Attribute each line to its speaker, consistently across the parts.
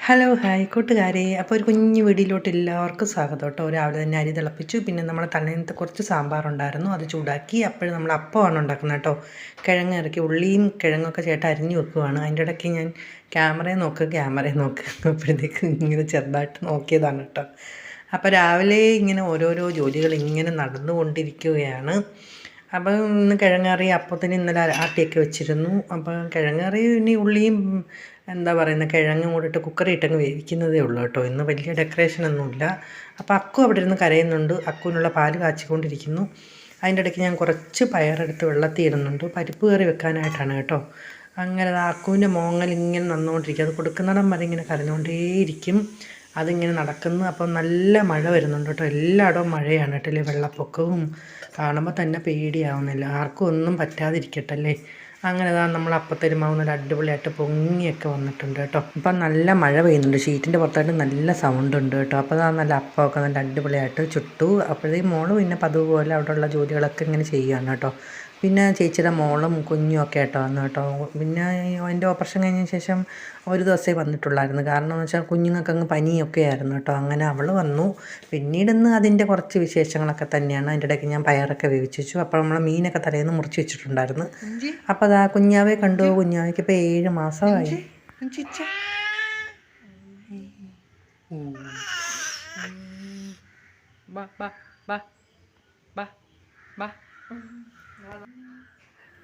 Speaker 1: Hello hi കൂട്ടുകാരെ. അപ്പോൾ ഒരു കുഞ്ഞു വീഡിയോയിലോട്ട് എല്ലാവർക്കും സ്വാഗതം കേട്ടോ. രാവിലെ തന്നെ അരി തിളപ്പിച്ചു. പിന്നെ നമ്മൾ തലേന്നത്തെ കുറച്ച് സാമ്പാറുണ്ടായിരുന്നു, അത് ചൂടാക്കി. അപ്പോഴും നമ്മൾ അപ്പമാണ് ഉണ്ടാക്കുന്നത് കേട്ടോ. കിഴങ്ങ് ഇറക്കി ഉള്ളിയും കിഴങ്ങൊക്കെ ചേട്ടൻ അരിഞ്ഞു വെക്കുവാണ്. അതിൻ്റെ ഇടയ്ക്ക് ഞാൻ ക്യാമറയെ നോക്ക് അപ്പോഴത്തേക്ക് ഇങ്ങനെ ചെറുതായിട്ട് നോക്കിയതാണ് കേട്ടോ. അപ്പോൾ രാവിലെ ഇങ്ങനെ ഓരോരോ ജോലികൾ ഇങ്ങനെ നടന്നുകൊണ്ടിരിക്കുകയാണ്. അപ്പം ഇന്ന് കിഴങ്ങറി അപ്പത്തിന് ഇന്നലെ ആട്ടിയൊക്കെ വെച്ചിരുന്നു. അപ്പം കിഴങ്ങറി ഇനി ഉള്ളിയും എന്താ പറയുന്നത് കിഴങ്ങും കൂടിയിട്ട് കുക്കറി ഇട്ടങ്ങ് വേവിക്കുന്നതേ ഉള്ളൂ കേട്ടോ. ഇന്ന് വലിയ ഡെക്കറേഷനൊന്നുമില്ല. അപ്പോൾ അക്കു അവിടെ ഇരുന്ന് കരയുന്നുണ്ട്. അക്കുവിനുള്ള പാല് കാച്ചിക്കൊണ്ടിരിക്കുന്നു. അതിൻ്റെ ഇടയ്ക്ക് ഞാൻ കുറച്ച് പയറെടുത്ത് വെള്ളത്തിൽ ഇടുന്നുണ്ട്, പരിപ്പ് കറി വെക്കാനായിട്ടാണ് കേട്ടോ. അങ്ങനെ അക്കുവിൻ്റെ മോങ്ങൽ ഇങ്ങനെ നന്നുകൊണ്ടിരിക്കും. അത് കൊടുക്കുന്നിടം വരെ ഇങ്ങനെ കരഞ്ഞുകൊണ്ടേയിരിക്കും. അതിങ്ങനെ നടക്കുന്നു. അപ്പം നല്ല മഴ വരുന്നുണ്ട് കേട്ടോ. എല്ലായിടവും മഴയാണ് കേട്ടല്ലേ. വെള്ളപ്പൊക്കവും കാണുമ്പോൾ തന്നെ പേടിയാവുന്നില്ല. ആർക്കും ഒന്നും പറ്റാതിരിക്കട്ടല്ലേ. അങ്ങനെ നമ്മൾ അപ്പത്തരുമാവ് നല്ല അടിപൊളിയായിട്ട് പൊങ്ങിയൊക്കെ വന്നിട്ടുണ്ട് കേട്ടോ. ഇപ്പം നല്ല മഴ പെയ്യുന്നുണ്ട്. ഷീറ്റിൻ്റെ പുറത്തായിട്ട് നല്ല സൗണ്ട് ഉണ്ട് കേട്ടോ. അപ്പോൾ നല്ല അപ്പമൊക്കെ നല്ല അടിപൊളിയായിട്ട് ചുട്ടു. അപ്പോഴത്തേക്കും മോള് പിന്നെ പതിവ് പോലെ അവിടെയുള്ള ജോലികളൊക്കെ ഇങ്ങനെ ചെയ്യുകയാണ് കേട്ടോ. പിന്നെ ചേച്ചിയുടെ മോളും കുഞ്ഞും ഒക്കെ ആയിട്ട് വന്നു കേട്ടോ. പിന്നെ എൻ്റെ ഓപ്പറേഷൻ കഴിഞ്ഞ ശേഷം ഒരു ദിവസമേ വന്നിട്ടുള്ളായിരുന്നു. കാരണം എന്ന് വെച്ചാൽ കുഞ്ഞുങ്ങൾക്ക് അങ്ങ് പനിയൊക്കെ ആയിരുന്നു കേട്ടോ. അങ്ങനെ അവൾ വന്നു. പിന്നീട് അതിൻ്റെ കുറച്ച് വിശേഷങ്ങളൊക്കെ തന്നെയാണ്. അതിൻ്റെ ഇടയ്ക്ക് ഞാൻ പയറൊക്കെ വേവിച്ചു വെച്ചു. അപ്പോൾ നമ്മൾ മീനൊക്കെ തലേന്ന് മുറിച്ച് വെച്ചിട്ടുണ്ടായിരുന്നു. അപ്പോൾ അതാ കുഞ്ഞാവെ കണ്ടു. കുഞ്ഞാവയ്ക്ക് ഇപ്പോൾ 7 മാസമായി.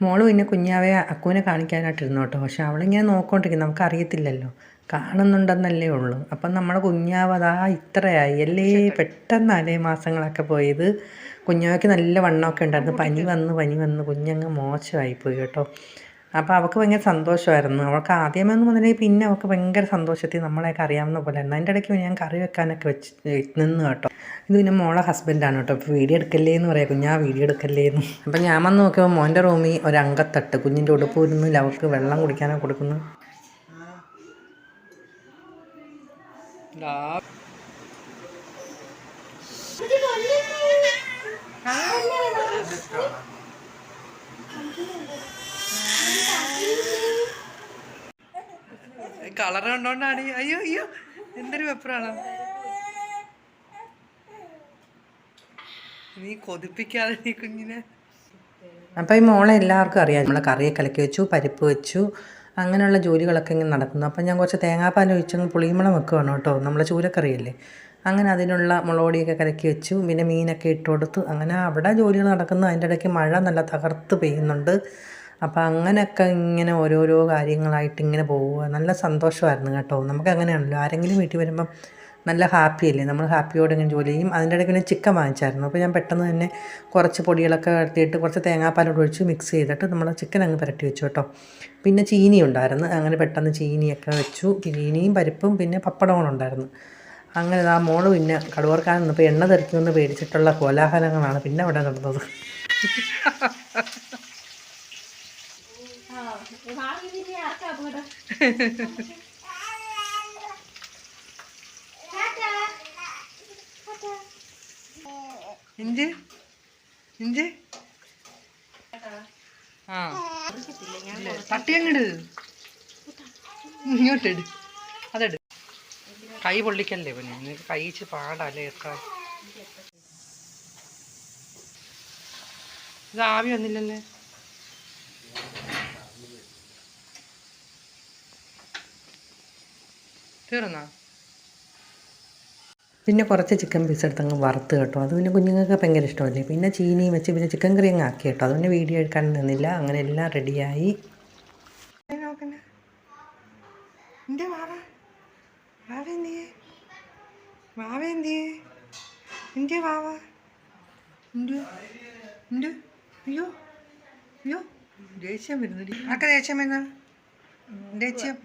Speaker 1: മോള് പിന്നെ കുഞ്ഞാവെ അക്കുവിനെ കാണിക്കാനായിട്ടിരുന്നു കേട്ടോ. പക്ഷെ അവളിങ്ങനെ നോക്കിക്കൊണ്ടിരിക്കും. നമുക്കറിയത്തില്ലല്ലോ, കാണുന്നുണ്ടെന്നല്ലേ ഉള്ളൂ. അപ്പം നമ്മുടെ കുഞ്ഞാവതാ ഇത്രയായി അല്ലേ. പെട്ടെന്നല്ലേ മാസങ്ങളൊക്കെ പോയത്. കുഞ്ഞാവയ്ക്ക് നല്ല വണ്ണമൊക്കെ ഉണ്ടായിരുന്നു. പനി വന്ന് കുഞ്ഞങ്ങ് മോശമായിപ്പോയി കേട്ടോ. അപ്പോൾ അവൾക്ക് ഭയങ്കര സന്തോഷമായിരുന്നു. അവൾക്ക് ആദ്യമൊന്നും വന്നില്ലെങ്കിൽ പിന്നെ അവൾക്ക് ഭയങ്കര സന്തോഷത്തിൽ നമ്മളെയൊക്കെ അറിയാവുന്ന പോലെ ആയിരുന്നു. അതിൻ്റെ ഇടയ്ക്ക് ഞാൻ കറി വെക്കാനൊക്കെ നിന്ന് കേട്ടോ. ഇത് പിന്നെ മോളെ ഹസ്ബൻഡാണ് കേട്ടോ. ഇപ്പോൾ വീഡിയോ എടുക്കല്ലേ എന്ന് പറയാം. കുഞ്ഞാ വീഡിയോ എടുക്കല്ലേന്ന്. അപ്പം ഞാൻ വന്ന് നോക്കിയപ്പോൾ മോൻ്റെ റൂമിൽ ഒരു അങ്കത്തട്ട് കുഞ്ഞിൻ്റെ ഉടുപ്പ് ഇരുന്നില്ല. അവൾക്ക് വെള്ളം കുടിക്കാനൊക്കെ കൊടുക്കുന്നു. കളർ കണ്ടോണ്ടാണ്. അയ്യോ അയ്യോ എന്തൊരു വെപ്പറാണ്. നീ കൊതിപ്പിക്കാതെ നീ കുഞ്ഞിനെ. അപ്പോൾ ഈ മോളെ എല്ലാവർക്കും അറിയാം. നമ്മളെ കറിയെ കലക്കി വെച്ചു, പരിപ്പ് വെച്ചു, അങ്ങനെയുള്ള ജോലികളൊക്കെ ഇങ്ങനെ നടക്കുന്നു. അപ്പം ഞാൻ കുറച്ച് തേങ്ങാപ്പാൽ ഒഴിച്ചങ്ങ് പുളിമുളം വെക്കുവാണ് കേട്ടോ. നമ്മളെ ചൂരക്കറിയല്ലേ. അങ്ങനെ അതിനുള്ള മുളകൊടിയൊക്കെ കലക്കി വെച്ചു. പിന്നെ മീനൊക്കെ ഇട്ട് കൊടുത്തു. അങ്ങനെ അവിടെ ജോലികൾ നടക്കുന്നു. അതിൻ്റെ ഇടയ്ക്ക് മഴ നല്ല തകർത്ത് പെയ്യുന്നുണ്ട്. അപ്പോൾ അങ്ങനെയൊക്കെ ഇങ്ങനെ ഓരോരോ കാര്യങ്ങളായിട്ട് ഇങ്ങനെ പോവുക. നല്ല സന്തോഷമായിരുന്നു കേട്ടോ. നമുക്ക് അങ്ങനെയാണല്ലോ, ആരെങ്കിലും വീട്ടിൽ വരുമ്പം നല്ല ഹാപ്പിയല്ലേ. നമ്മൾ ഹാപ്പിയോടെ ഇങ്ങനെ ജോലി ചെയ്യും. അതിൻ്റെ ഇടയ്ക്ക് പിന്നെ ചിക്കൻ വാങ്ങിച്ചായിരുന്നു. അപ്പോൾ ഞാൻ പെട്ടെന്ന് തന്നെ കുറച്ച് പൊടികളൊക്കെ എടുത്തിട്ട് കുറച്ച് തേങ്ങാപ്പാലോട് ഒഴിച്ച് മിക്സ് ചെയ്തിട്ട് നമ്മൾ ചിക്കൻ അങ്ങ് പുരട്ടി വെച്ചു കേട്ടോ. പിന്നെ ചീനി ഉണ്ടായിരുന്നു. അങ്ങനെ പെട്ടെന്ന് ചീനിയൊക്കെ വെച്ചു. ചീനിയും പരിപ്പും പിന്നെ പപ്പടങ്ങളുണ്ടായിരുന്നു. അങ്ങനെ ആ മോള് പിന്നെ കടുവർക്കാൻ നിന്നപ്പോൾ എണ്ണ തെറിക്കുമെന്ന് പേടിച്ചിട്ടുള്ള കോലാഹലങ്ങളാണ് പിന്നെ അവിടെ നടന്നത്. ഇഞ്ചി ഇഞ്ചി ആ തട്ടി അങ്ങട് ഇങ്ങോട്ടിട്. അതെട്. കൈ പൊള്ളിക്കല്ലേ പിന്നെ. നിനക്ക് കഴിച്ച് പാടല്ലേ എത്താൻ. ഇത് ആവി വന്നില്ലല്ലേ. തീർന്നാ. പിന്നെ കുറച്ച് ചിക്കൻ പീസ് എടുത്തങ്ങ് വറുത്ത് കേട്ടോ. അത് പിന്നെ കുഞ്ഞുങ്ങൾക്ക് ഭയങ്കര ഇഷ്ടമല്ലേ. പിന്നെ ചീനിയും വെച്ച് പിന്നെ ചിക്കൻ കറി അങ്ങ് ആക്കി കേട്ടോ. അതുകൊണ്ട് വീഡിയോ എടുക്കാൻ നിന്നില്ല. അങ്ങനെ എല്ലാം റെഡിയായി. അയ്യോ അയ്യോ ദേഷ്യം വരുന്നു. ആക്കെ ദേഷ്യം വരുന്ന ദേഷ്യം.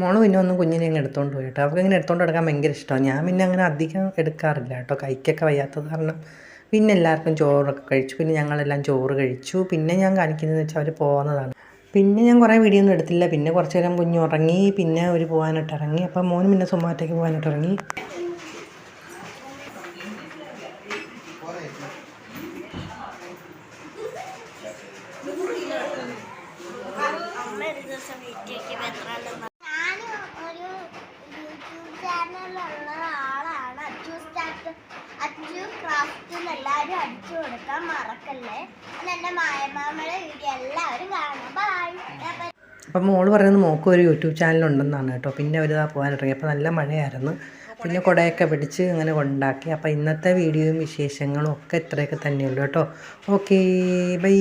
Speaker 1: മോള് പിന്നെ ഒന്നും കുഞ്ഞിനെ ഇങ്ങനെ എടുത്തുകൊണ്ട് പോയി കേട്ടോ. അവർക്ക് ഇങ്ങനെ എടുത്തുകൊണ്ട് എടുക്കാൻ ഭയങ്കര ഇഷ്ടമാണ്. ഞാൻ പിന്നെ അങ്ങനെ അധികം എടുക്കാറില്ല കേട്ടോ. കൈക്കൊക്കെ വയ്യാത്തത് കാരണം. പിന്നെ എല്ലാവർക്കും ചോറൊക്കെ കഴിച്ചു. പിന്നെ ഞങ്ങളെല്ലാം ചോറ് കഴിച്ചു. പിന്നെ ഞാൻ കാണിക്കുന്നതെന്ന് വെച്ചാൽ അവർ പോകുന്നതാണ്. പിന്നെ ഞാൻ കുറേ വീഡിയോ ഒന്നും എടുത്തില്ല. പിന്നെ കുറച്ച് നേരം കുഞ്ഞ് ഉറങ്ങി. പിന്നെ അവർ പോകാനായിട്ട് ഇറങ്ങി. അപ്പം മോന് പിന്നെ സുമാറ്റയ്ക്ക് പോകാനായിട്ട് ഇറങ്ങി.
Speaker 2: ലാസ്റ്റ് എല്ലാവരും അടിച്ചു കൊടുക്കാൻ മറക്കല്ലേ. എന്റെ മായമാമയുടെ വീഡിയോ എല്ലാവരും കാണണം. ബൈ.
Speaker 1: അപ്പം മോള് പറയുന്നത് മോക്കും ഒരു യൂട്യൂബ് ചാനലുണ്ടെന്നാണ് കേട്ടോ. പിന്നെ ഒരു പോകാൻ തുടങ്ങി. അപ്പോൾ നല്ല മഴയായിരുന്നു. പിന്നെ കുടയൊക്കെ പിടിച്ച് അങ്ങനെ കൊണ്ടാക്കി. അപ്പോൾ ഇന്നത്തെ വീഡിയോയും വിശേഷങ്ങളും ഒക്കെ ഇത്രയൊക്കെ തന്നെയുള്ളൂ കേട്ടോ. Okay, by.